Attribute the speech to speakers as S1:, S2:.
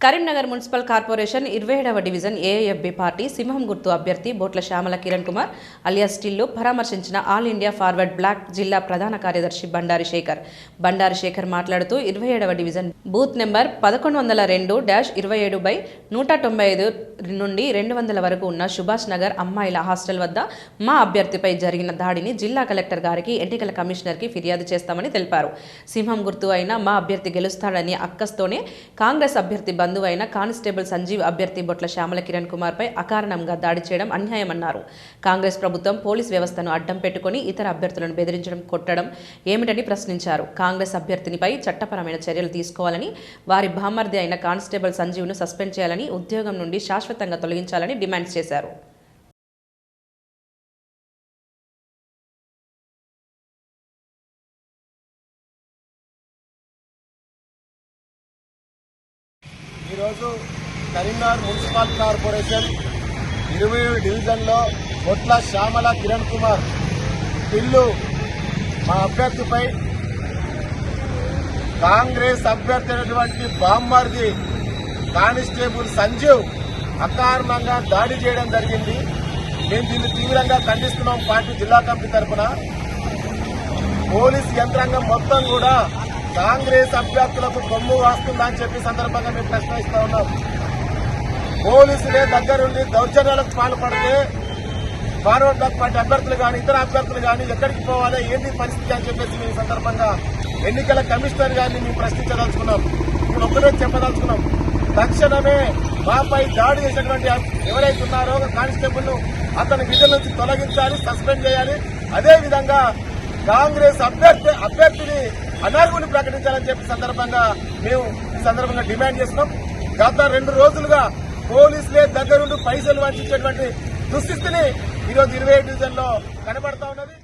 S1: Karimnagar municipal corporation 27వ division AFB party సింహం గుర్తు అభ్యర్థి బోట్ల శ్యామల కిరణ్ కుమార్ అలియాస్ టిల్లు పరామర్శించిన ఆల్ ఇండియా ఫార్వర్డ్ బ్లాక్ జిల్లా ప్రధాన కార్యదర్శి బండారి శేఖర్ మాట్లాడుతూ 27వ డివిజన్ బూత్ నెంబర్ 1102-27/195 నుండి 200 వరకు ఉన్న సుభాష్ నగర్ అమ్మాయిల హాస్టల్ వద్ద మా అభ్యర్థిపై జరిగిన దాడిని జిల్లా కలెక్టర్ గారికి ఎన్నికల కమిషనర్కి ఫిర్యాదు చేస్తామని తెలిపారు. సింహం గుర్తు అయిన మా అభ్యర్థి గెలుస్తాడని అక్కస్తోనే కాంగ్రెస్ అభ్యర్థి బంధువైన కానిస్టేబుల్ సంజీవ్ అభ్యర్థి బొట్ల శ్యామల కిరణ్ కుమార్ పై అకారణంగా దాడి చేయడం అన్యాయమన్నారు. కాంగ్రెస్ ప్రభుత్వం పోలీస్ వ్యవస్థను అడ్డం పెట్టుకుని ఇతర అభ్యర్థులను బెదిరించడం, కొట్టడం ఏమిటని ప్రశ్నించారు. కాంగ్రెస్ అభ్యర్థినిపై చట్టపరమైన చర్యలు తీసుకోవాలని, వారి బామర్ది అయిన కానిస్టేబుల్ సంజీవ్ను సస్పెండ్ చేయాలని, ఉద్యోగం నుండి శాశ్వతంగా తొలగించాలని డిమాండ్ చేశారు.
S2: ఈరోజు కరీంనగర్ మున్సిపల్ కార్పొరేషన్ 27 డివిజన్లో బొట్ల శ్యామల కిరణ్ కుమార్ ఇల్లు మా అభ్యర్థిపై కాంగ్రెస్ అభ్యర్థి అయినటువంటి బామ్మర్ది కానిస్టేబుల్ సంజీవ్ అకారణంగా దాడి చేయడం జరిగింది. మేము దీన్ని తీవ్రంగా ఖండిస్తున్నాం. పార్టీ జిల్లా కమిటీ తరఫున పోలీస్ యంత్రాంగం మొత్తం కూడా కాంగ్రెస్ అభ్యర్థులకు కొమ్ము వాస్తుందా అని చెప్పి సందర్భంగా మేము ప్రశ్నిస్తా ఉన్నాం. పోలీసులే దగ్గరుండి దౌర్జన్యాలకు పాల్పడితే ఫార్వర్డ్ బ్లాక్ పార్టీ అభ్యర్థులు కానీ ఇతర అభ్యర్థులు కానీ ఎక్కడికి పోవాలి, ఏంటి పరిస్థితి అని చెప్పేసి మేము సందర్భంగా ఎన్నికల కమిషనర్ గారిని మేము ప్రశ్నించదలుచుకున్నాం. ఇప్పుడు ఒక్కడే చెప్పదలుచుకున్నాం. తక్షణమే మాపై దాడి చేసినటువంటి ఎవరైతే ఉన్నారో కానిస్టేబుల్ ను అతని విధుల నుంచి తొలగించాలి, సస్పెండ్ చేయాలి. అదేవిధంగా కాంగ్రెస్ అభ్యర్థిని అనర్హుని ప్రకటించాలని చెప్పి సందర్భంగా మేము ఈ సందర్భంగా డిమాండ్ చేస్తున్నాం. గత 2 రోజులుగా పోలీసులే దగ్గరుండి పైసలు వంచేటువంటి దుస్థితిని ఈరోజు 27 డివిజన్ లో కనబడతా ఉన్నది.